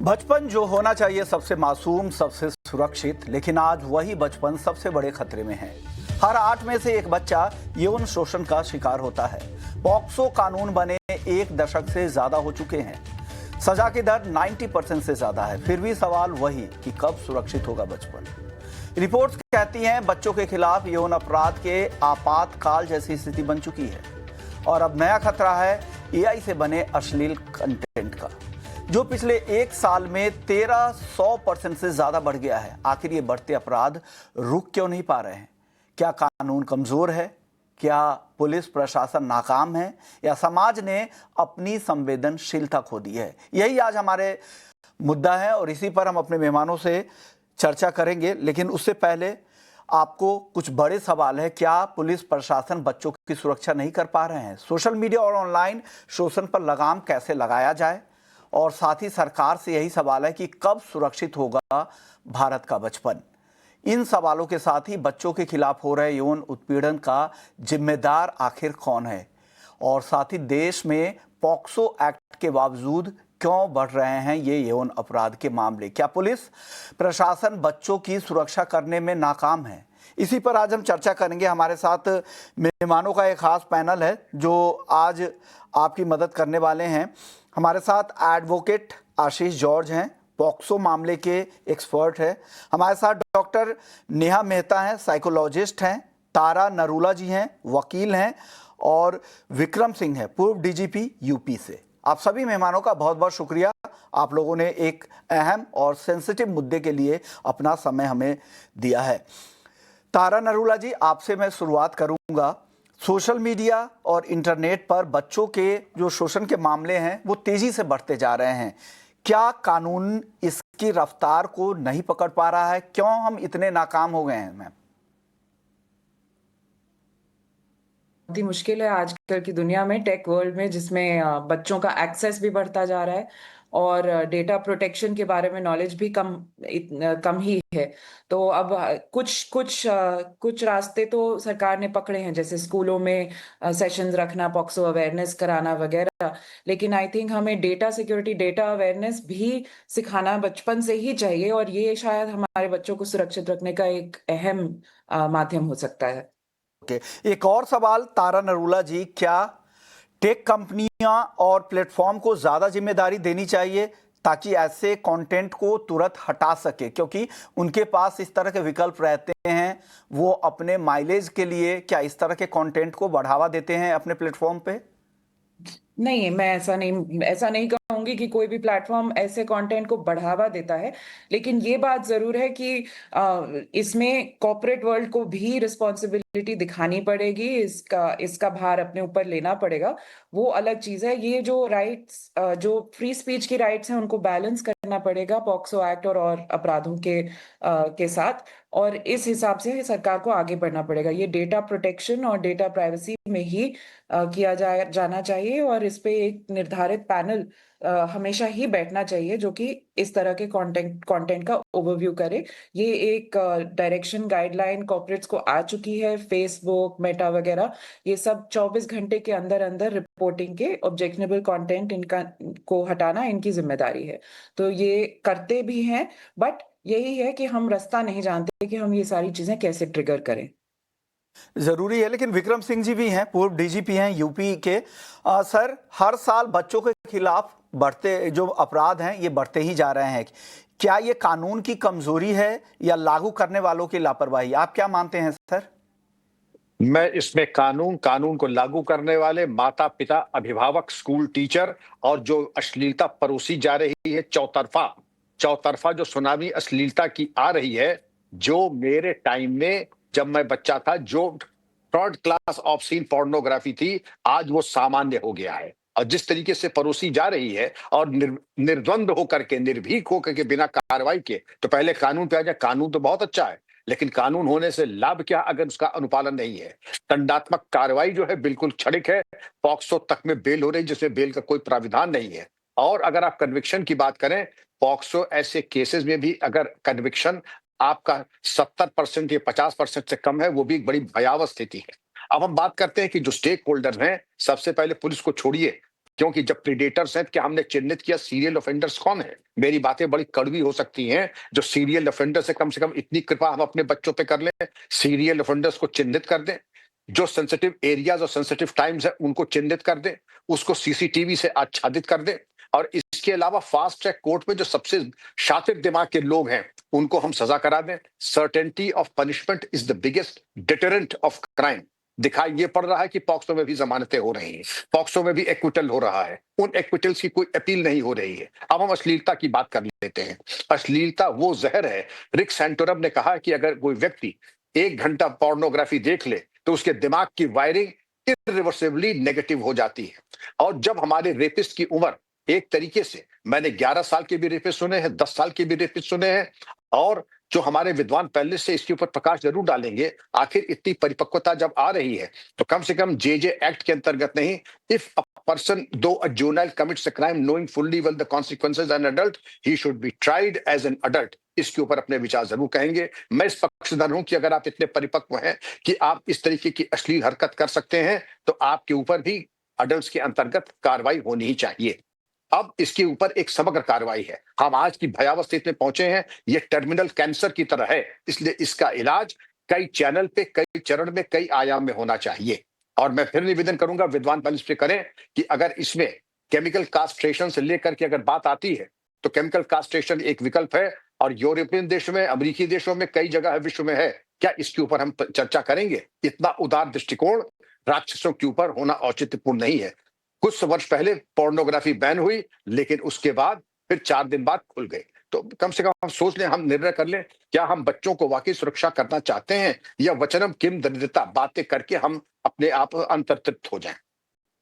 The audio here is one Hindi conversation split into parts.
बचपन जो होना चाहिए सबसे मासूम, सबसे सुरक्षित, लेकिन आज वही बचपन सबसे बड़े खतरे में है। हर 8 में से एक बच्चा यौन शोषण का शिकार होता है। पॉक्सो कानून बने 1 दशक से ज्यादा हो चुके हैं। सजा की दर 90% से ज्यादा है। फिर भी सवाल वही कि कब सुरक्षित होगा बचपन। रिपोर्ट्स कहती हैं बच्चों के खिलाफ यौन अपराध के आपातकाल जैसी स्थिति बन चुकी है। और अब नया खतरा है एआई से बने अश्लील कंटेंट का, जो पिछले 1 साल में 1300% से ज्यादा बढ़ गया है। आखिर ये बढ़ते अपराध रुक क्यों नहीं पा रहे हैं? क्या कानून कमजोर है? क्या पुलिस प्रशासन नाकाम है? या समाज ने अपनी संवेदनशीलता खो दी है? यही आज हमारे मुद्दा है और इसी पर हम अपने मेहमानों से चर्चा करेंगे। लेकिन उससे पहले आपको कुछ बड़े सवाल है। क्या पुलिस प्रशासन बच्चों की सुरक्षा नहीं कर पा रहे हैं? सोशल मीडिया और ऑनलाइन शोषण पर लगाम कैसे लगाया जाए? और साथ ही सरकार से यही सवाल है कि कब सुरक्षित होगा भारत का बचपन। इन सवालों के साथ ही बच्चों के खिलाफ हो रहे यौन उत्पीड़न का जिम्मेदार आखिर कौन है, और साथ ही देश में पॉक्सो एक्ट के बावजूद क्यों बढ़ रहे हैं ये यौन अपराध के मामले? क्या पुलिस प्रशासन बच्चों की सुरक्षा करने में नाकाम है? इसी पर आज हम चर्चा करेंगे। हमारे साथ मेहमानों का एक खास पैनल है जो आज आपकी मदद करने वाले हैं। हमारे साथ एडवोकेट आशीष जॉर्ज हैं, पॉक्सो मामले के एक्सपर्ट हैं। हमारे साथ डॉक्टर नेहा मेहता हैं, साइकोलॉजिस्ट हैं। तारा नरूला जी हैं, वकील हैं। और विक्रम सिंह हैं, पूर्व डीजीपी यूपी से। आप सभी मेहमानों का बहुत बहुत शुक्रिया। आप लोगों ने एक अहम और सेंसिटिव मुद्दे के लिए अपना समय हमें दिया है। तारा नरूला जी, आपसे मैं शुरुआत करूंगा। सोशल मीडिया और इंटरनेट पर बच्चों के जो शोषण के मामले हैं वो तेजी से बढ़ते जा रहे हैं। क्या कानून इसकी रफ्तार को नहीं पकड़ पा रहा है? क्यों हम इतने नाकाम हो गए हैं मैम? बहुत ही मुश्किल है आजकल की दुनिया में, टेक वर्ल्ड में, जिसमें बच्चों का एक्सेस भी बढ़ता जा रहा है और डेटा प्रोटेक्शन के बारे में नॉलेज भी कम ही है। तो अब कुछ रास्ते तो सरकार ने पकड़े हैं, जैसे स्कूलों में सेशंस रखना, पॉक्सो अवेयरनेस कराना वगैरह। लेकिन आई थिंक हमें डेटा सिक्योरिटी, डेटा अवेयरनेस भी सिखाना बचपन से ही चाहिए, और ये शायद हमारे बच्चों को सुरक्षित रखने का एक अहम माध्यम हो सकता है। एक और सवाल तारा नरूला जी, क्या टेक कंपनियां और प्लेटफॉर्म को ज्यादा जिम्मेदारी देनी चाहिए ताकि ऐसे कंटेंट को तुरंत हटा सके? क्योंकि उनके पास इस तरह के विकल्प रहते हैं। वो अपने माइलेज के लिए क्या इस तरह के कंटेंट को बढ़ावा देते हैं अपने प्लेटफॉर्म पे? नहीं, मैं ऐसा नहीं कहूंगी कि कोई भी प्लेटफॉर्म ऐसे कंटेंट को बढ़ावा देता है। लेकिन ये बात जरूर है कि इसमें कॉर्पोरेट वर्ल्ड को भी रिस्पॉन्सिबिलिटी दिखानी पड़ेगी, इसका भार अपने ऊपर लेना पड़ेगा। वो अलग चीज है। ये जो राइट्स, जो फ्री स्पीच की राइट्स हैं, उनको बैलेंस करना पड़ेगा पॉक्सो एक्ट और अपराधों के साथ। और इस हिसाब से सरकार को आगे बढ़ना पड़ेगा। ये डेटा प्रोटेक्शन और डेटा प्राइवेसी में ही किया जाना चाहिए, और इस पे एक निर्धारित पैनल हमेशा ही बैठना चाहिए जो कि इस तरह के कंटेंट का ओवरव्यू करे। ये एक डायरेक्शन गाइडलाइन कॉर्पोरेट्स को आ चुकी है। फेसबुक, मेटा वगैरह, ये सब 24 घंटे के अंदर अंदर रिपोर्टिंग के ऑब्जेक्शनेबल कंटेंट इनका को हटाना इनकी जिम्मेदारी है। तो ये करते भी हैं, बट यही है कि हम रास्ता नहीं जानते कि हम ये सारी चीजें कैसे ट्रिगर करें। जरूरी है। लेकिन विक्रम सिंह जी भी हैं, पूर्व डीजीपी हैं यूपी के। सर, हर साल बच्चों के खिलाफ बढ़ते जो अपराध हैं ये बढ़ते ही जा रहे हैं। क्या ये कानून की कमजोरी है या लागू करने वालों की लापरवाही? आप क्या मानते हैं सर? मैं इसमें कानून को लागू करने वाले माता पिता, अभिभावक, स्कूल टीचर और जो अश्लीलता परोसी जा रही है, चौतरफा चौतरफा जो सुनामी अश्लीलता की आ रही है, जो मेरे टाइम में जब मैं बच्चा था, जो थर्ड क्लास ऑब्सीन पोर्नोग्राफी थी, आज वो सामान्य हो गया है। और जिस तरीके से परोसी जा रही है, और निर्द्वंद होकर के, निर्भीक होकर के, बिना कार्रवाई के, तो पहले कानून पे आ जाए। कानून तो बहुत अच्छा है, लेकिन कानून होने से लाभ क्या अगर उसका अनुपालन नहीं है? दंडात्मक कार्रवाई जो है बिल्कुल क्षणिक है। पॉक्सो तक में बेल हो रही, जिसमें बेल का कोई प्राविधान नहीं है। और अगर आप कन्विक्शन की बात करें, पॉक्सो ऐसे केसेस में भी अगर कन्विक्शन आपका 70% या 50% से कम है, वो भी एक बड़ी भयावह स्थिति है। अब हम बात करते हैं कि जो स्टेक होल्डर हैं, सबसे पहले पुलिस को छोड़िए, क्योंकि जब प्रीडेटर्स हैं, क्या हमने चिन्हित किया सीरियल ऑफेंडर्स कौन है? मेरी बातें बड़ी कड़वी हो सकती हैं, जो सीरियल ऑफेंडर्स है कम से कम इतनी कृपा हम अपने बच्चों पे कर लें, सीरियल ऑफेंडर्स को चिन्हित कर दें, जो सेंसिटिव एरियाज और सेंसिटिव टाइम्स है उनको चिन्हित कर दें, उसको सीसीटीवी से आच्छादित कर दें, और इसके अलावा फास्ट ट्रैक कोर्ट में जो सबसे शातिर दिमाग के लोग हैं उनको हम सजा करा दें। Certainty of punishment is the biggest deterrent of crime. दिखाई ये पड़ रहा है कि पॉक्सो में भी जमानतें हो रही हैं, पॉक्सो में भी एक्विटल हो रहा है, उन एक्विटल्स की कोई अपील नहीं हो रही है। अब हम अश्लीलता की बात कर लेते हैं। अश्लीलता वो जहर है। रिक सैंटोरम ने कहा कि अगर कोई व्यक्ति 1 घंटा पोर्नोग्राफी देख ले तो उसके दिमाग की वायरिंग इरिवर्सिबली नेगेटिव हो जाती है। और जब हमारे रेपिस्ट की उम्र एक तरीके से, मैंने 11 साल के भी रेपिस्ट सुने हैं, 10 साल के भी रेपिस्ट सुने हैं, और जो हमारे विद्वान पहले से इसके ऊपर प्रकाश जरूर डालेंगे, आखिर इतनी परिपक्वता जब आ रही है तो कम से कम जेजे एक्ट के अंतर्गत नहीं, if a person though a juvenile commits a crime knowing fully well the consequences an adult, he should be tried as an adult. इसके ऊपर अपने विचार जरूर कहेंगे। मैं इस पक्षधर हूं कि अगर आप इतने परिपक्व हैं कि आप इस तरीके की अश्लील हरकत कर सकते हैं तो आपके ऊपर भी अडल्ट के अंतर्गत कार्रवाई होनी ही चाहिए। अब इसके ऊपर एक समग्र कार्रवाई है। हम आज की भयावह स्थिति में पहुंचे हैं, ये टर्मिनल कैंसर की तरह है, इसलिए इसका इलाज कई चैनल पे, कई चरण में, कई आयाम में होना चाहिए। और मैं फिर निवेदन करूंगा, विद्वान पंच पे करें कि अगर इसमें केमिकल कास्ट्रेशन से लेकर के अगर बात आती है तो केमिकल कास्ट्रेशन एक विकल्प है, और यूरोपियन देशों में, अमेरिकी देशों में, कई जगह है, विश्व में है। क्या इसके ऊपर हम चर्चा करेंगे? इतना उदार दृष्टिकोण राक्षसों के ऊपर होना औचित्यपूर्ण नहीं है। कुछ वर्ष पहले पोर्नोग्राफी बैन हुई, लेकिन उसके बाद फिर 4 दिन बाद खुल गई। तो कम से कम हम सोच लें, हम निर्णय कर लें, क्या हम बच्चों को वाकई सुरक्षा करना चाहते हैं, या वचनम किम दरिद्रता बातें करके हम अपने आप अंतर्तृप्त हो जाएं।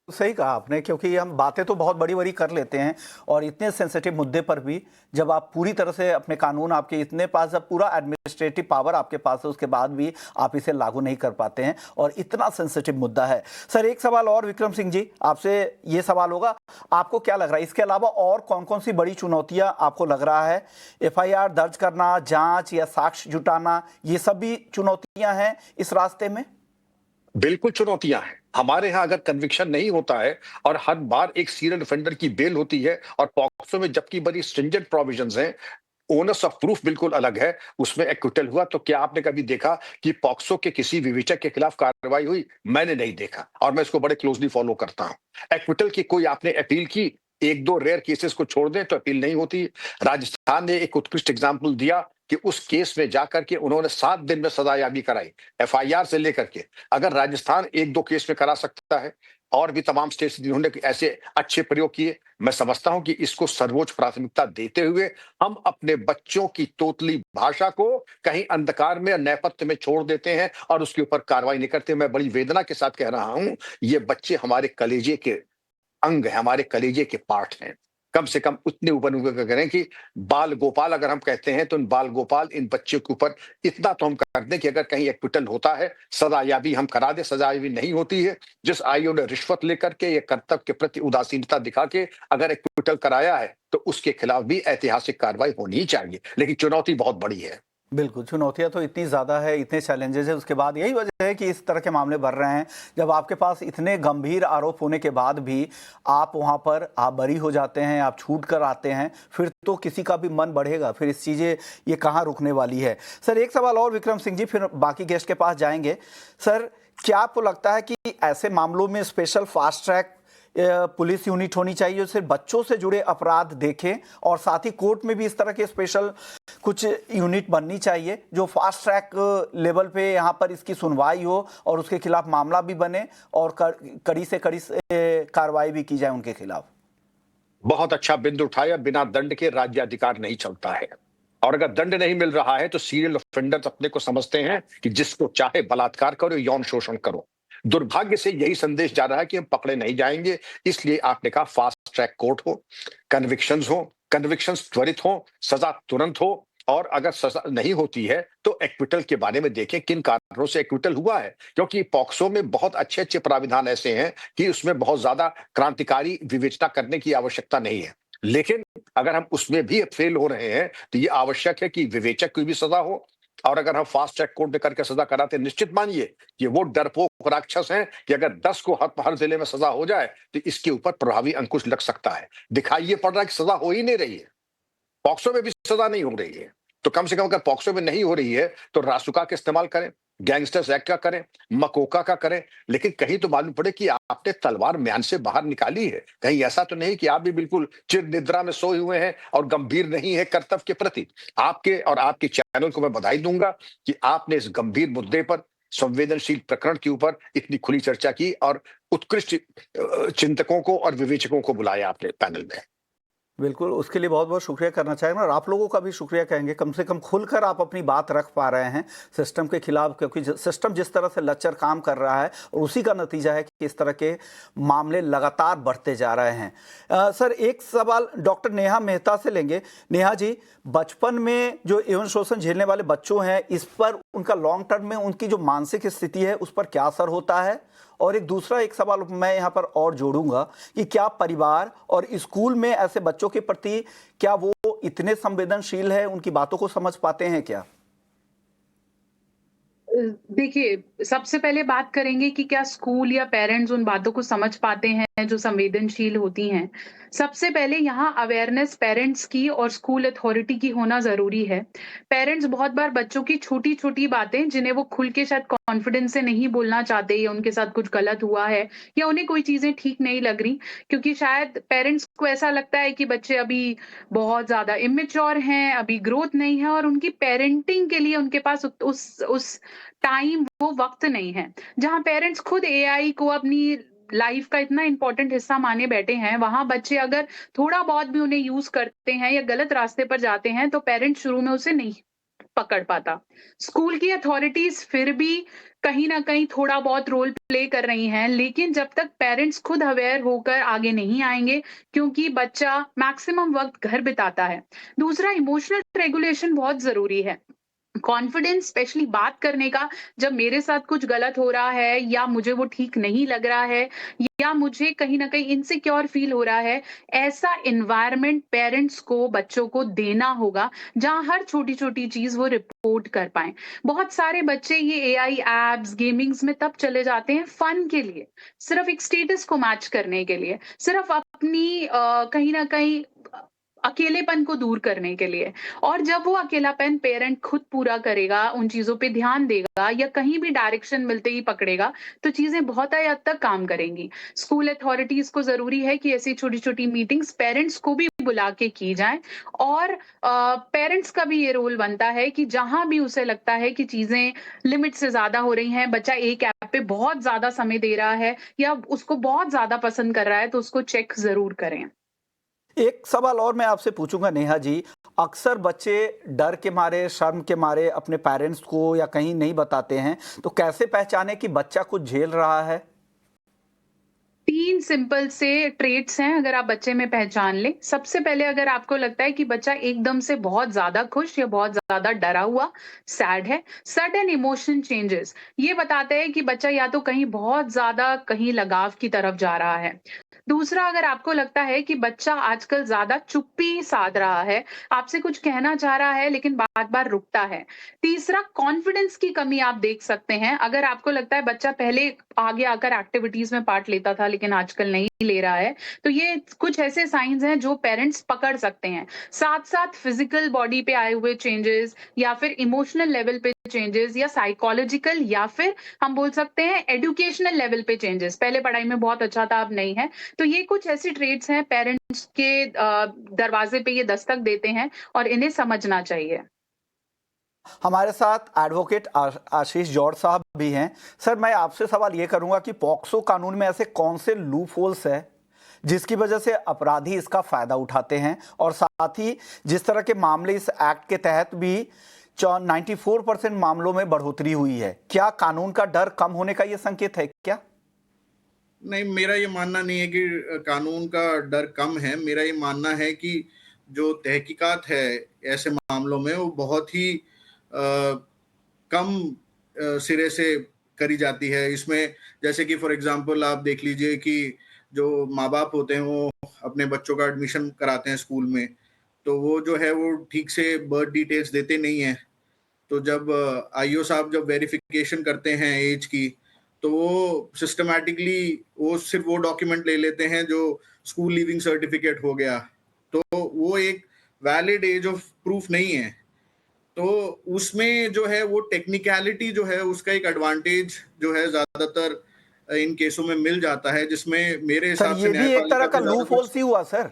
सही कहा आपने, क्योंकि हम बातें तो बहुत बड़ी बड़ी कर लेते हैं और इतने सेंसिटिव मुद्दे पर भी जब आप पूरी तरह से अपने कानून, आपके इतने पास जब पूरा एडमिनिस्ट्रेटिव पावर आपके पास है, उसके बाद भी आप इसे लागू नहीं कर पाते हैं, और इतना सेंसिटिव मुद्दा है। सर, एक सवाल और विक्रम सिंह जी, आपसे ये सवाल होगा, आपको क्या लग रहा है इसके अलावा और कौन कौन सी बड़ी चुनौतियां आपको लग रहा है? एफआईआर दर्ज करना, जांच या साक्ष्य जुटाना, ये सब भी चुनौतियां हैं इस रास्ते में? बिल्कुल चुनौतियां हैं। हमारे यहाँ अगर कन्विक्शन नहीं होता है और हर बार एक सीरियल ऑफेंडर की बेल होती है, और पॉक्सो में जबकि बड़ी स्ट्रिंजेंट प्रोविजंस हैं, ओनस ऑफ प्रूफ बिल्कुल अलग है, उसमें एक्विटल हुआ, तो क्या आपने कभी देखा कि पॉक्सो के किसी विवेचक के खिलाफ कार्रवाई हुई? मैंने नहीं देखा, और मैं इसको बड़े क्लोजली फॉलो करता हूं। एक्विटल की कोई आपने अपील की? 1-2 रेयर केसेस को छोड़ दें तो अपील नहीं होती। राजस्थान ने एक उत्कृष्ट एग्जाम्पल दिया कि उस केस में जाकर के उन्होंने 7 दिन में सजायाबी कराई, एफआईआर से लेकर के। अगर राजस्थान 1-2 केस में करा सकता है, और भी तमाम स्टेट्स जिन्होंने ऐसे अच्छे प्रयोग किए, मैं समझता हूं कि इसको सर्वोच्च प्राथमिकता देते हुए हम अपने बच्चों की तोतली भाषा को कहीं अंधकार में, नेपथ्य में छोड़ देते हैं और उसके ऊपर कार्रवाई नहीं करते। मैं बड़ी वेदना के साथ कह रहा हूं, ये बच्चे हमारे कलेजे के अंग है, हमारे कलेजे के पार्ट हैं। कम से कम उतने ऊपर करें कि बाल गोपाल अगर हम कहते हैं तो इन बाल गोपाल, इन बच्चों के ऊपर इतना तो हम कर दें कि अगर कहीं एक्विटल होता है, सजायाबी हम करा दें। सजायाबी नहीं होती है, जिस आईओ ने रिश्वत लेकर के या कर्तव्य के प्रति उदासीनता दिखा के अगर एक्विटल कराया है तो उसके खिलाफ भी ऐतिहासिक कार्रवाई होनी ही चाहिए। लेकिन चुनौती बहुत बड़ी है। बिल्कुल, चुनौतियां तो इतनी ज़्यादा है, इतने चैलेंजेस है, उसके बाद यही वजह है कि इस तरह के मामले बढ़ रहे हैं। जब आपके पास इतने गंभीर आरोप होने के बाद भी आप वहां पर आप बरी हो जाते हैं, आप छूट कर आते हैं, फिर तो किसी का भी मन बढ़ेगा, फिर इस चीज़ें ये कहाँ रुकने वाली है। सर, एक सवाल और विक्रम सिंह जी, फिर बाकी गेस्ट के पास जाएंगे। सर, क्या आपको लगता है कि ऐसे मामलों में special fast track police unit होनी चाहिए जो सिर्फ बच्चों से जुड़े अपराध देखें, और साथ ही कोर्ट में भी इस तरह के स्पेशल कुछ यूनिट बननी चाहिए जो फास्ट ट्रैक लेवल पे यहाँ पर इसकी सुनवाई हो और उसके खिलाफ मामला भी बने और कड़ी से कड़ी कार्रवाई भी की जाए उनके खिलाफ? बहुत अच्छा बिंदु उठाया। बिना दंड के राज्य अधिकार नहीं चलता है, और अगर दंड नहीं मिल रहा है तो सीरियल ऑफेंडर्स अपने को समझते हैं कि जिसको चाहे बलात्कार करो, यौन शोषण करो। दुर्भाग्य से यही संदेश जा रहा है कि हम पकड़े नहीं जाएंगे। इसलिए आपने कहा फास्ट ट्रैक कोर्ट हो, कन्विक्शंस त्वरित हो, सजा तुरंत हो, और अगर सजा नहीं होती है तो एक्विटल के बारे में देखें किन कारणों से एक्विटल हुआ है। क्योंकि पॉक्सो में बहुत अच्छे अच्छे प्राविधान ऐसे हैं कि उसमें बहुत ज्यादा क्रांतिकारी विवेचना करने की आवश्यकता नहीं है, लेकिन अगर हम उसमें भी फेल हो रहे हैं तो ये आवश्यक है कि विवेचक की भी सजा हो, और अगर हम फास्ट ट्रैक कोर्ट में करके सजा कराते, निश्चित मानिए ये वो डरपोक राक्षस हैं कि अगर 10 को हर जिले में सजा हो जाए तो इसके ऊपर प्रभावी अंकुश लग सकता है। दिखाई ये पड़ रहा है कि सजा हो ही नहीं रही है, पॉक्सो में भी सजा नहीं हो रही है। तो कम से कम अगर पॉक्सो में नहीं हो रही है तो रासुका का इस्तेमाल करें, गैंगस्टर्स एक्ट का करें, मकोका का करें, लेकिन कहीं तो मालूम पड़े कि आपने तलवार म्यान से बाहर निकाली है। कहीं ऐसा तो नहीं कि आप भी बिल्कुल चिर निद्रा में सोए हुए हैं और गंभीर नहीं है कर्तव्य के प्रति। आपके और आपके चैनल को मैं बधाई दूंगा कि आपने इस गंभीर मुद्दे पर, संवेदनशील प्रकरण के ऊपर इतनी खुली चर्चा की और उत्कृष्ट चिंतकों को और विवेचकों को बुलाया आपने पैनल में। बिल्कुल, उसके लिए बहुत बहुत शुक्रिया करना चाहेंगे और आप लोगों का भी शुक्रिया कहेंगे, कम से कम खुलकर आप अपनी बात रख पा रहे हैं सिस्टम के खिलाफ, क्योंकि सिस्टम जिस तरह से लचर काम कर रहा है और उसी का नतीजा है कि इस तरह के मामले लगातार बढ़ते जा रहे हैं। सर, एक सवाल डॉक्टर नेहा मेहता से लेंगे। नेहा जी, बचपन में जो यौन शोषण झेलने वाले बच्चों हैं, इस पर उनका लॉन्ग टर्म में उनकी जो मानसिक स्थिति है उस पर क्या असर होता है? और एक सवाल मैं यहाँ पर और जोड़ूंगा कि क्या परिवार और स्कूल में ऐसे बच्चों के प्रति क्या वो इतने संवेदनशील है, उनकी बातों को समझ पाते हैं क्या? देखिए, सबसे पहले बात करेंगे कि क्या स्कूल या पेरेंट्स उन बातों को समझ पाते हैं जो संवेदनशील होती हैं। सबसे पहले यहाँ अवेयरनेस पेरेंट्स की और स्कूल अथॉरिटी की होना ज़रूरी है। पेरेंट्स बहुत बार बच्चों की छोटी-छोटी बातें जिन्हें वो खुल के शायद कॉन्फिडेंस से नहीं बोलना चाहते या उनके साथ कुछ गलत हुआ है या उन्हें कोई चीज़ें ठीक नहीं लग रही, क्योंकि शायद पेरेंट्स को ऐसा लगता है कि बच्चे अभी बहुत ज़्यादा इमैच्योर हैं, अभी ग्रोथ नहीं है और उनकी पेरेंटिंग के लिए उनके पास उस टाइम वो वक़्त नहीं है। जहाँ पेरेंट्स खुद एआई को अपनी लाइफ़ का इतना इम्पोर्टेंट हिस्सा माने बैठे हैं, वहाँ बच्चे अगर थोड़ा बहुत भी उन्हें यूज़ करते हैं या गलत रास्ते पर जाते हैं, तो पेरेंट्स शुरू में उसे नहीं पकड़ पाता। स्कूल की अथॉरिटीज़ फिर भी कहीं न कहीं थोड़ा बहुत रोल प्ले कर रही हैं, लेकिन जब तक पेरेंट्स खुद अवेयर होकर आगे नहीं आएँगे, क्योंकि बच्चा मैक्सिमम वक़्त घर बिताता है। दूसरा, इमोशनल रेगुलेशन बहुत ज़रूरी है। कॉन्फिडेंस स्पेशली बात करने का, जब मेरे साथ कुछ गलत हो रहा है या मुझे वो ठीक नहीं लग रहा है या मुझे कहीं न कहीं इनसिक्योर फील हो रहा है, ऐसा एनवायरनमेंट पेरेंट्स को, बच्चों को देना होगा, जहाँ हर छोटी-छोटी चीज़ वो रिपोर्ट कर पाएँ। बहुत सारे बच्चे ये एआई ऐप्स, गेमिंग्स में तब चले जाते हैं फन के लिए, सिर्फ़ एक स्टेटस को मैच करने के लिए, सिर्फ़ अपनी कहीं न कहीं अकेलेपन को दूर करने के लिए। और जब वो अकेलापन पेरेंट खुद पूरा करेगा, उन चीज़ों पे ध्यान देगा या कहीं भी डायरेक्शन मिलते ही पकड़ेगा, तो चीज़ें बहुत हद तक काम करेंगी। स्कूल अथॉरिटीज़ को ज़रूरी है कि ऐसी छोटी-छोटी मीटिंग्स पेरेंट्स को भी बुला के की जाएँ और पेरेंट्स का भी ये रोल बनता है कि जहाँ भी उसे लगता है कि चीज़ें लिमिट से ज़्यादा हो रही हैं, बच्चा एक ऐप पे बहुत ज़्यादा समय दे रहा है या उसको बहुत ज़्यादा पसंद कर रहा है, तो उसको चेक ज़रूर करें। एक सवाल और मैं आपसे पूछूंगा नेहा जी, अक्सर बच्चे डर के मारे, शर्म के मारे अपने पेरेंट्स को या कहीं नहीं बताते हैं, तो कैसे पहचाने कि बच्चा कुछ झेल रहा है? 3 सिंपल से ट्रेट्स हैं अगर आप बच्चे में पहचान लें। सबसे पहले अगर आपको लगता है कि बच्चा एकदम से बहुत ज़्यादा खुश या बहुत ज़्यादा डरा हुआ, सैड है, सडन इमोशन चेंजेस, ये बताते हैं कि बच्चा या तो कहीं बहुत ज़्यादा कहीं लगाव की तरफ जा रहा है। दूसरा, अगर आपको लगता है कि बच्चा आजकल ज़्यादा चुप्पी साध रहा है, आपसे कुछ कहना चाह रहा है लेकिन बार-बार रुकता है। तीसरा, कॉन्फिडेंस की कमी आप देख सकते हैं। अगर आपको लगता है बच्चा पहले आगे आकर एक्टिविटीज़ में पार्ट लेता था लेकिन आजकल नहीं ले रहा है, तो ये कुछ ऐसे साइन्स हैं जो पेरेंट्स पकड़ सकते हैं। साथ-साथ फिज़िकल बॉडी पे आए हुए चेंजेस या फिर इमोशनल लेवल पे चेंजेस या साइकोलॉजिकल या फिर हम बोल सकते हैं एजुकेशनल लेवल पे चेंजेस। पहले पढ़ाई में बहुत अच्छा था, अब नहीं है। तो ये कुछ ऐसी ट्रेट्स हैं पेरेंट्स के दरवाजे पे ये दस्तक देते हैं और इन्हें समझना चाहिए। हमारे साथ एडवोकेट आशीष जौहर साहब भी हैं। सर, मैं आपसे सवाल ये करूंगा कि पॉक्सो कानून में ऐसे कौन से लूप होल्स है जिसकी वजह से अपराधी इसका फायदा उठाते हैं, और साथ ही जिस तरह के मामले इस एक्ट के तहत भी 94% मामलों में बढ़ोतरी हुई है, क्या कानून का डर कम होने का ये संकेत है क्या? नहीं, मेरा ये मानना नहीं है कि कानून का डर कम है। मेरा ये मानना है कि जो तहकीकात है ऐसे मामलों में वो बहुत ही कम सिरे से करी जाती है। इसमें जैसे कि फॉर एग्ज़ाम्पल आप देख लीजिए कि जो माँ-बाप होते हैं वो अपने बच्चों का एडमिशन कराते हैं स्कूल में, तो वो जो है वो ठीक से बर्थ डिटेल्स देते नहीं हैं। तो जब आईओ साहब जब वेरिफिकेशन करते हैं एज की, तो वो सिस्टमैटिकली वो सिर्फ वो डॉक्यूमेंट ले लेते हैं जो स्कूल लीविंग सर्टिफिकेट हो गया, तो वो एक वैलिड एज ऑफ प्रूफ नहीं है। तो उसमें जो है वो टेक्निकलिटी जो है उसका एक एडवांटेज जो है ज्यादातर इन केसों में मिल जाता है, जिसमें मेरे सर हिसाब से ये भी एक तरह न्यायपालिका का को ज्यादा लूप होल कुछ। सी हुआ सर।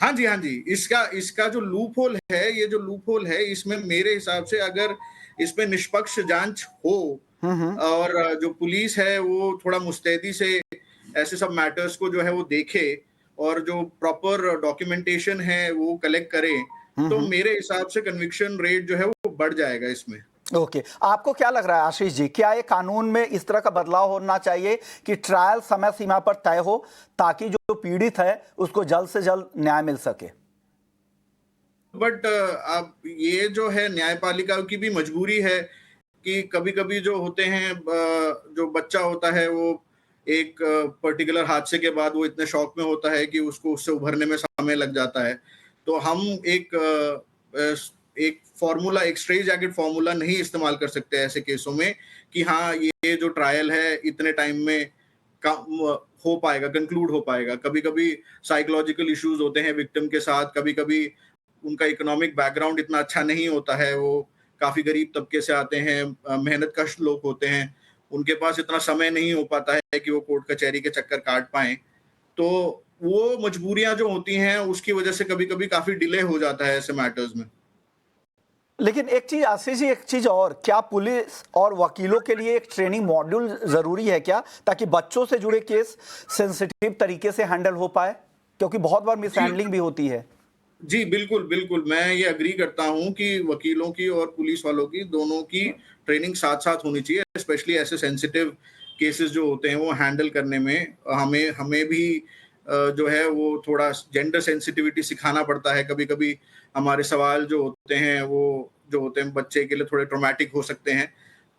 हाँ जी, हाँ जी। इसका जो लूप होल है, ये जो लूप होल है, इसमें मेरे हिसाब से अगर इसमें निष्पक्ष जांच हो और जो पुलिस है वो थोड़ा मुस्तैदी से ऐसे सब मैटर्स को जो है वो देखे और जो प्रॉपर डॉक्यूमेंटेशन है वो कलेक्ट करे, तो मेरे हिसाब से कन्विक्शन रेट जो है वो बढ़ जाएगा इसमें। ओके, आपको क्या लग रहा है आशीष जी, क्या ये कानून में इस तरह का बदलाव होना चाहिए कि ट्रायल समय सीमा पर तय हो ताकि जो पीड़ित है उसको जल्द से जल्द न्याय मिल सके? बट अब ये जो है न्यायपालिका की भी मजबूरी है कि कभी-कभी जो होते हैं जो बच्चा होता है वो एक पर्टिकुलर हादसे के बाद वो इतने शॉक में होता है कि उसको उससे उभरने में समय लग जाता है। तो हम एक फॉर्मूला, एक स्ट्रेट जैकेट फॉर्मूला नहीं इस्तेमाल कर सकते ऐसे केसों में कि हाँ, ये जो ट्रायल है इतने टाइम में हो पाएगा, कंक्लूड हो पाएगा। कभी-कभी साइकोलॉजिकल इश्यूज होते हैं विक्टिम के साथ, कभी-कभी उनका इकोनॉमिक बैकग्राउंड इतना अच्छा नहीं होता है, वो काफ़ी गरीब तबके से आते हैं, मेहनतकश लोग होते हैं, उनके पास इतना समय नहीं हो पाता है कि वो कोर्ट कचहरी के चक्कर काट पाएँ। तो वो मजबूरियाँ जो होती हैं, उसकी वजह से कभी-कभी काफ़ी डिले हो जाता है ऐसे मैटर्स में। लेकिन एक चीज आशीष जी, एक चीज और, क्या पुलिस और वकीलों के लिए एक ट्रेनिंग मॉड्यूल जरूरी है क्या, ताकि बच्चों से जुड़े केस सेंसिटिव तरीके से हैंडल हो पाए, क्योंकि बहुत बार मिस हैंडलिंग भी होती है? जी, बिल्कुल, बिल्कुल। मैं ये एग्री करता हूँ कि वकीलों की और पुलिस वालों की, दोनों की ट्रेनिंग साथ-साथ होनी चाहिए, स्पेशली ऐसे सेंसिटिव केसेस जो होते हैं वो हैंडल करने में हमें हमें भी जो है वो थोड़ा जेंडर सेंसिटिविटी सिखाना पड़ता है। कभी-कभी हमारे सवाल जो होते हैं वो जो होते हैं बच्चे के लिए थोड़े ट्रॉमेटिक हो सकते हैं।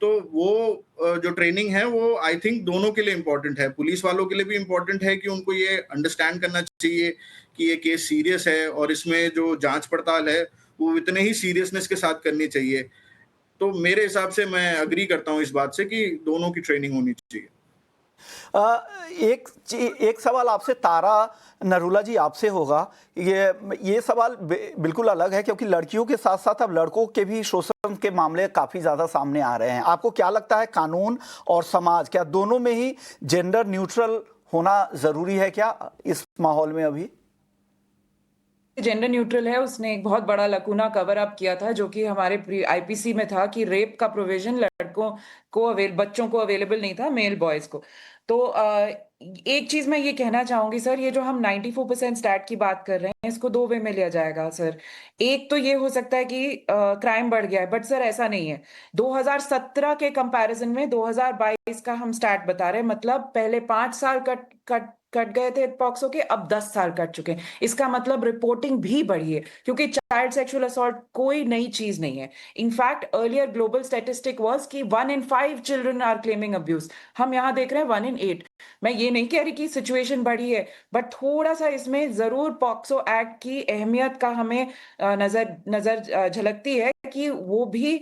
तो वो जो ट्रेनिंग है वो आई थिंक दोनों के लिए इम्पोर्टेंट है। पुलिस वालों के लिए भी इम्पोर्टेंट है कि उनको ये अंडरस्टैंड करना चाहिए कि ये केस सीरियस है और इसमें जो जांच पड़ताल है वो इतने ही सीरियसनेस के साथ करनी चाहिए। तो मेरे हिसाब से मैं एग्री करता हूँ इस बात से कि दोनों की ट्रेनिंग होनी चाहिए। एक सवाल आपसे, तारा नरूला जी, आपसे होगा। ये सवाल बिल्कुल अलग है, क्योंकि लड़कियों के साथ साथ अब लड़कों के भी शोषण के मामले काफी ज्यादा सामने आ रहे हैं। आपको क्या लगता है, कानून और समाज क्या दोनों में ही जेंडर न्यूट्रल होना जरूरी है क्या इस माहौल में? अभी जेंडर न्यूट्रल है, उसने एक बहुत बड़ा लकूना कवर अप किया था जो कि हमारे आईपीसी में था कि रेप का प्रोविजन लड़कों को बच्चों को अवेलेबल नहीं था, मेल बॉयज को। तो एक चीज मैं ये कहना चाहूंगी सर, ये जो हम 94% स्टैट की बात कर रहे हैं, इसको दो वे में लिया जाएगा सर। एक तो ये हो सकता है कि क्राइम बढ़ गया है, बट सर ऐसा नहीं है। 2017 के कंपैरिजन में 2022 का हम स्टैट बता रहे हैं, मतलब पहले 5 साल कट गए थे पॉक्सो के, अब 10 साल कट चुके हैं। इसका मतलब रिपोर्टिंग भी बढ़ी है, क्योंकि चाइल्ड सेक्सुअल असॉल्ट कोई नई चीज नहीं है। In fact earlier global statistic was कि 1 in 5 children are claiming abuse, हम यहाँ देख रहे हैं 1 in 8। मैं ये नहीं कह रही कि सिचुएशन बढ़ी है, बट थोड़ा सा इसमें जरूर पॉक्सो एक्ट की अहमियत का हमें नजर झलकती है कि वो भी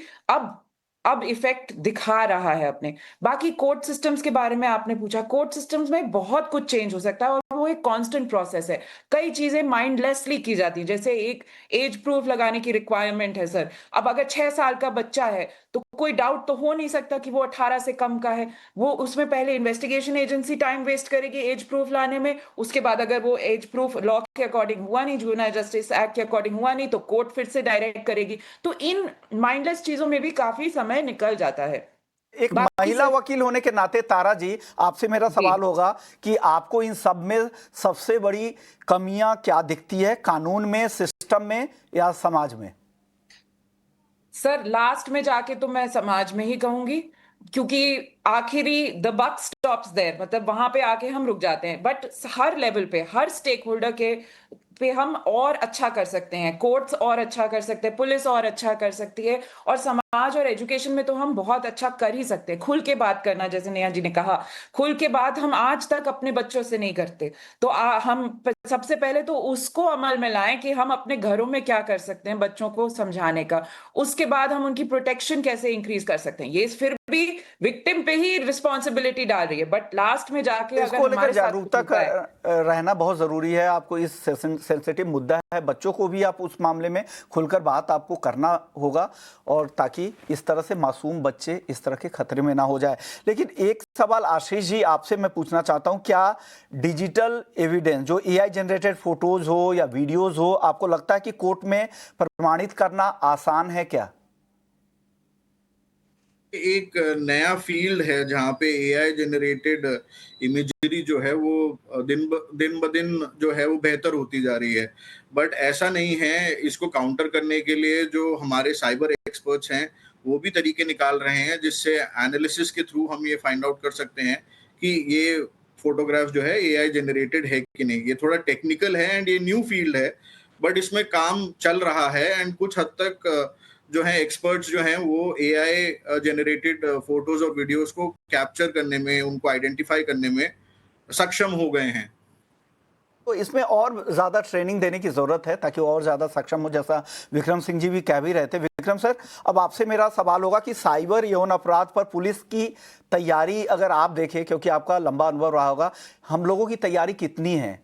अब इफेक्ट दिखा रहा है अपने। बाकी कोर्ट सिस्टम्स के बारे में आपने पूछा, कोर्ट सिस्टम्स में बहुत कुछ चेंज हो सकता है और वो एक कांस्टेंट प्रोसेस है। कई चीजें माइंडलेसली की जाती हैं, जैसे एक एज प्रूफ लगाने की रिक्वायरमेंट है सर। अब अगर 6 साल का बच्चा है तो कोई डाउट तो हो नहीं सकता कि वो 18 से कम का है। वो उसमें पहले इन्वेस्टिगेशन एजेंसी टाइम वेस्ट करेगी एज प्रूफ लाने में, उसके बाद अगर वो एज प्रूफ लॉ के अकॉर्डिंग हुआ नहीं, जुवेनाइल जस्टिस एक्ट के अकॉर्डिंग हुआ नहीं, तो कोर्ट फिर से डायरेक्ट करेगी। तो इन माइंडलेस चीजों में भी काफी समय निकल जाता है। एक महिला वकील होने के नाते तारा जी, आपसे मेरा सवाल होगा कि आपको इन सब में सबसे बड़ी कमियां क्या दिखती है, कानून में, सिस्टम में या समाज में? सर लास्ट में जाके तो मैं समाज में ही कहूंगी, क्योंकि आखिरी द बक स्टॉप्स देयर, मतलब वहां पे आके हम रुक जाते हैं। बट हर लेवल पे, हर स्टेक होल्डर के पे हम और अच्छा कर सकते हैं। कोर्ट्स और अच्छा कर सकते हैं, पुलिस और अच्छा कर सकती है, और समाज और एजुकेशन में तो हम बहुत अच्छा कर ही सकते हैं। खुल के बात करना, जैसे नेहा जी ने कहा, खुल के बात हम आज तक अपने बच्चों से नहीं करते। तो सबसे पहले तो उसको अमल में लाएं कि हम अपने घरों में क्या कर सकते हैं बच्चों को समझाने का। उसके बाद हम उनकी प्रोटेक्शन कैसे इंक्रीज कर सकते हैं। ये फिर भी विक्टिम पे ही रिस्पॉन्सिबिलिटी डाल रही है, बट लास्ट में जाके अगर इसको लेकर हमारे साथ जागरूकता होता है, रहना बहुत जरूरी है। आपको इस सेंसिटिव मुद्दा है, बच्चों को भी आप उस मामले में खुलकर बात आपको करना होगा, और ताकि इस तरह से मासूम बच्चे इस तरह के खतरे में ना हो जाए। लेकिन एक सवाल आशीष जी आपसे मैं पूछना चाहता हूं, क्या डिजिटल एविडेंस जो एआई जनरेटेड फोटोज हो या वीडियोज हो, आपको लगता है कि कोर्ट में प्रमाणित करना आसान है क्या? एक नया फील्ड है जहाँ पे एआई जनरेटेड इमेजरी जो है वो दिन ब दिन जो है वो बेहतर होती जा रही है। बट ऐसा नहीं है, इसको काउंटर करने के लिए जो हमारे साइबर एक्सपर्ट्स हैं वो भी तरीके निकाल रहे हैं जिससे एनालिसिस के थ्रू हम ये फाइंड आउट कर सकते हैं कि ये फोटोग्राफ जो है एआई जनरेटेड है कि नहीं। ये थोड़ा टेक्निकल है एंड ये न्यू फील्ड है, बट इसमें काम चल रहा है एंड कुछ हद तक जो है एक्सपर्ट्स जो हैं वो एआई जनरेटेड फोटोज और वीडियोस को कैप्चर करने में, उनको आइडेंटिफाई करने में सक्षम हो गए हैं। तो इसमें और ज्यादा ट्रेनिंग देने की जरूरत है ताकि और ज्यादा सक्षम हो, जैसा विक्रम सिंह जी भी कह भी रहे थे। विक्रम सर, अब आपसे मेरा सवाल होगा कि साइबर यौन अपराध पर पुलिस की तैयारी अगर आप देखें, क्योंकि आपका लंबा अनुभव रहा होगा, हम लोगों की तैयारी कितनी है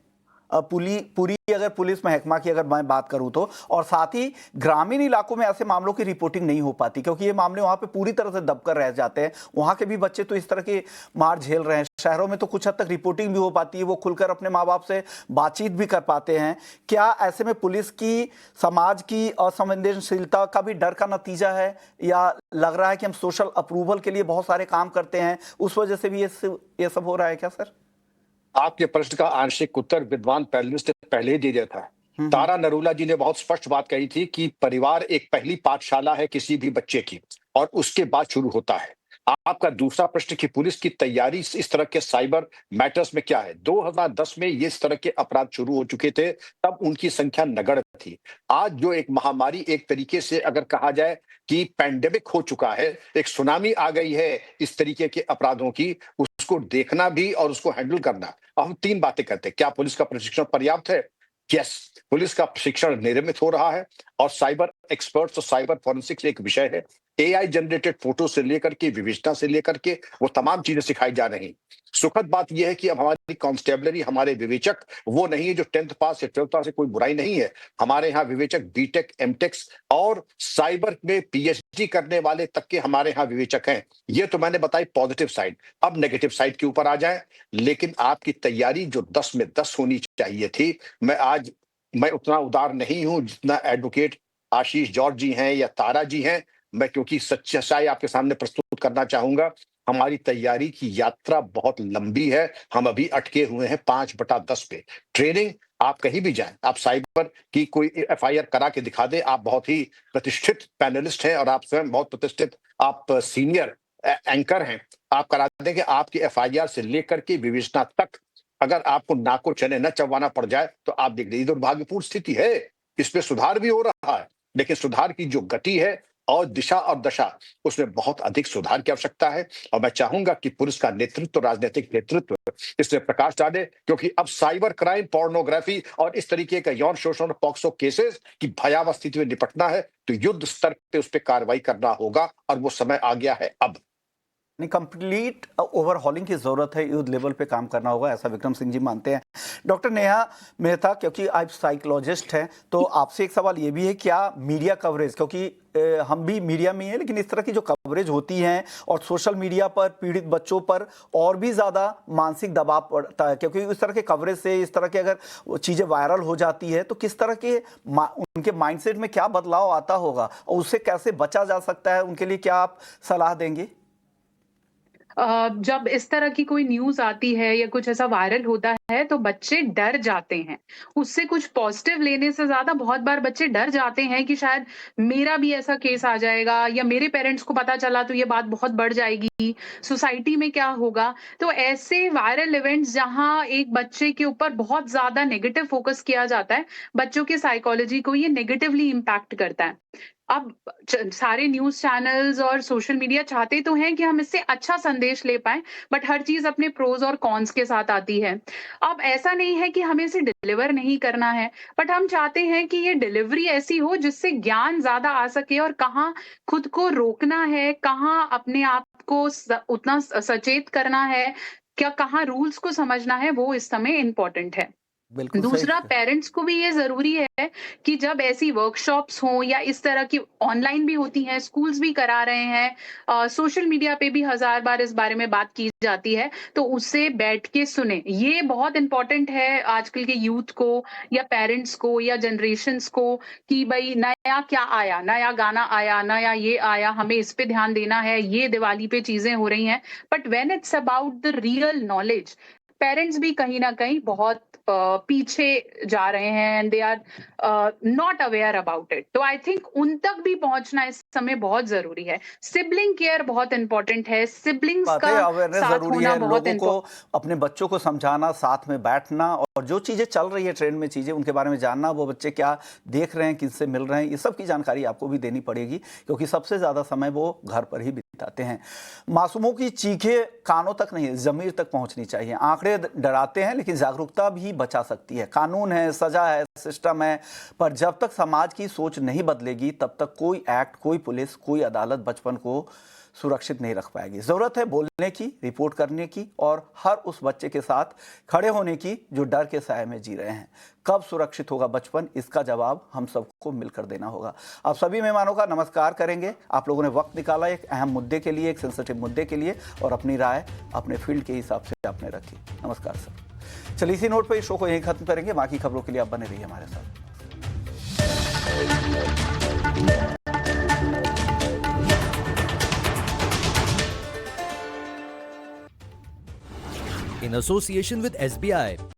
पूरी अगर पुलिस महकमा की अगर मैं बात करूं तो, और साथ ही ग्रामीण इलाकों में ऐसे मामलों की रिपोर्टिंग नहीं हो पाती क्योंकि ये मामले वहां पे पूरी तरह से दबकर रह जाते हैं। वहां के भी बच्चे तो इस तरह की मार झेल रहे हैं। शहरों में तो कुछ हद तक रिपोर्टिंग भी हो पाती है, वो खुलकर अपने माँ बाप से बातचीत भी कर पाते हैं। क्या ऐसे में पुलिस की, समाज की असंवेदनशीलता का भी डर का नतीजा है, या लग रहा है कि हम सोशल अप्रूवल के लिए बहुत सारे काम करते हैं, उस वजह से भी ये सब हो रहा है क्या सर? आपके प्रश्न का आंशिक उत्तर विद्वान पैनलिस्ट ने पहले ही दे दिया था। तारा नरूला जी ने बहुत स्पष्ट बात कही थी कि परिवार एक पहली पाठशाला है किसी भी बच्चे की, और उसके बाद शुरू होता है। आपका दूसरा प्रश्न कि पुलिस की तैयारी इस तरह के साइबर मैटर्स में क्या है। 2010 में ये इस तरह के अपराध शुरू हो चुके थे, तब उनकी संख्या नगण्य थी। आज जो एक महामारी, एक तरीके से अगर कहा जाए कि पैंडेमिक हो चुका है, एक सुनामी आ गई है इस तरीके के अपराधों की, उसको देखना भी और उसको हैंडल करना। अब हम तीन बातें करते हैं। क्या पुलिस का प्रशिक्षण पर्याप्त है? यस, पुलिस का प्रशिक्षण निर्मित हो रहा है, और साइबर एक्सपर्ट्स और साइबर फॉरेंसिक्स एक विषय है। एआई जनरेटेड फोटो से लेकर के, विवेचना से लेकर के, वो तमाम चीजें सिखाई जा रही। सुखद बात यह है कि अब हमारी कांस्टेबलरी, हमारे विवेचक वो नहीं है जो 10th पास या 12th पास से, कोई बुराई नहीं है। हमारे यहाँ विवेचक बीटेक, एमटेक्स और साइबर में पीएचडी करने वाले तक के हमारे यहाँ विवेचक हैं। ये तो मैंने बताई पॉजिटिव साइड। अब नेगेटिव साइड के ऊपर आ जाए। लेकिन आपकी तैयारी जो 10 में 10 होनी चाहिए थी, मैं उतना उदार नहीं हूं जितना एडवोकेट आशीष जॉर्ज जी हैं या तारा जी हैं। मैं क्योंकि सच्चाई आपके सामने प्रस्तुत करना चाहूंगा। हमारी तैयारी की यात्रा बहुत लंबी है। हम अभी अटके हुए हैं 5/10 पे। ट्रेनिंग, आप कहीं भी जाएं, आप साइबर की कोई एफआईआर करा के दिखा दें, आप बहुत ही प्रतिष्ठित पैनलिस्ट हैं और आप स्वयं बहुत प्रतिष्ठित, आप सीनियर एंकर हैं, आप करा देंगे। आपकी एफआईआर से लेकर के विवेचना तक अगर आपको नाको चने न चबाना पड़ जाए तो आप देख लीजिए, दुर्भाग्यपूर्ण स्थिति है। इसमें सुधार भी हो रहा है, लेकिन सुधार की जो गति है और दिशा और दशा, उसमें बहुत अधिक सुधार की आवश्यकता है। और मैं चाहूंगा कि पुलिस का नेतृत्व, राजनीतिक नेतृत्व इसमें प्रकाश डाले, क्योंकि अब साइबर क्राइम, पोर्नोग्राफी और इस तरीके का यौन शोषण और पॉक्सो केसेस की भयावह स्थिति में निपटना है तो युद्ध स्तर पे उस पर कार्रवाई करना होगा, और वो समय आ गया है अब। कंप्लीट ओवरहॉलिंग की जरूरत है, युद्ध लेवल पे काम करना होगा, ऐसा विक्रम सिंह जी मानते हैं। डॉक्टर नेहा मेहता, क्योंकि आप साइकोलॉजिस्ट हैं, तो आपसे एक सवाल ये भी है, क्या मीडिया कवरेज, क्योंकि हम भी मीडिया में हैं, लेकिन इस तरह की जो कवरेज होती हैं और सोशल मीडिया पर पीड़ित बच्चों पर और भी ज़्यादा मानसिक दबाव पड़ता है, क्योंकि इस तरह के कवरेज से, इस तरह के अगर चीज़ें वायरल हो जाती है तो किस तरह के उनके माइंडसेट में क्या बदलाव आता होगा और उससे कैसे बचा जा सकता है, उनके लिए क्या आप सलाह देंगे? जब इस तरह की कोई न्यूज़ आती है या कुछ ऐसा वायरल होता है तो बच्चे डर जाते हैं। उससे कुछ पॉजिटिव लेने से ज़्यादा बहुत बार बच्चे डर जाते हैं कि शायद मेरा भी ऐसा केस आ जाएगा या मेरे पेरेंट्स को पता चला तो ये बात बहुत बढ़ जाएगी सोसाइटी में क्या होगा। तो ऐसे वायरल इवेंट्स जहां एक बच्चे के ऊपर बहुत ज्यादा नेगेटिव फोकस किया जाता है, बच्चों के साइकोलॉजी को ये नेगेटिवली इम्पैक्ट करता है। अब सारे न्यूज़ चैनल्स और सोशल मीडिया चाहते तो हैं कि हम इससे अच्छा संदेश ले पाएँ, बट हर चीज़ अपने प्रोज़ और कॉन्स के साथ आती है। अब ऐसा नहीं है कि हमें इसे डिलीवर नहीं करना है, बट हम चाहते हैं कि ये डिलीवरी ऐसी हो जिससे ज्ञान ज़्यादा आ सके और कहाँ खुद को रोकना है, कहाँ अपने आप को उतना सचेत करना है, क्या कहाँ रूल्स को समझना है, वो इस समय इम्पोर्टेंट है। बिल्कुल सही। दूसरा, पेरेंट्स को भी ये ज़रूरी है कि जब ऐसी वर्कशॉप्स हों या इस तरह की ऑनलाइन भी होती हैं, स्कूल्स भी करा रहे हैं, सोशल मीडिया पे भी हज़ार बार इस बारे में बात की जाती है, तो उससे बैठ के सुनें। ये बहुत इम्पोर्टेंट है आजकल के यूथ को या पेरेंट्स को या जनरेशन्स को कि भई नया क्या आया, नया गाना आया, नया ये आया, हमें इस पे ध्यान देना है, ये दिवाली पे चीज़ें हो रही हैं। But when it's about the real knowledge, parents भी कहीं न कहीं बहुत पीछे जा रहे हैं and they are not aware about it. तो आई थिंक उन तक भी पहुंचना इस समय बहुत जरूरी है। सिबलिंग केयर बहुत इंपॉर्टेंट है, सिबलिंग्स बात का है, अवेयरनेस साथ जरूरी होना है, बहुत लोगों को अपने बच्चों को समझाना, साथ में बैठना और जो चीजें चल रही है ट्रेंड में चीजें उनके बारे में जानना, वो बच्चे क्या देख रहे हैं, किससे मिल रहे हैं, ये सब की जानकारी आपको भी देनी पड़ेगी क्योंकि सबसे ज्यादा समय वो घर पर ही बिताते हैं। मासूमों की चीखें कानों तक नहीं, जमीर तक पहुंचनी चाहिए। आंकड़े डराते हैं लेकिन जागरूकता भी बचा सकती है। कानून है, सजा है, सिस्टम है, पर जब तक समाज की सोच नहीं बदलेगी तब तक कोई एक्ट, कोई पुलिस, कोई अदालत बचपन को सुरक्षित नहीं रख पाएगी। जरूरत है बोलने की, रिपोर्ट करने की और हर उस बच्चे के साथ खड़े होने की जो डर के साए में जी रहे हैं। कब सुरक्षित होगा बचपन, इसका जवाब हम सबको मिलकर देना होगा। आप सभी मेहमानों का नमस्कार करेंगे। आप लोगों ने वक्त निकाला एक अहम मुद्दे के लिए, एक सेंसिटिव मुद्दे के लिए, और अपनी राय अपने फील्ड के हिसाब से आपने रखी। नमस्कार सर। चलिए इसी नोट पर इस शो को यहीं खत्म करेंगे। बाकी खबरों के लिए आप बने रहिए हमारे साथ। in association with SBI.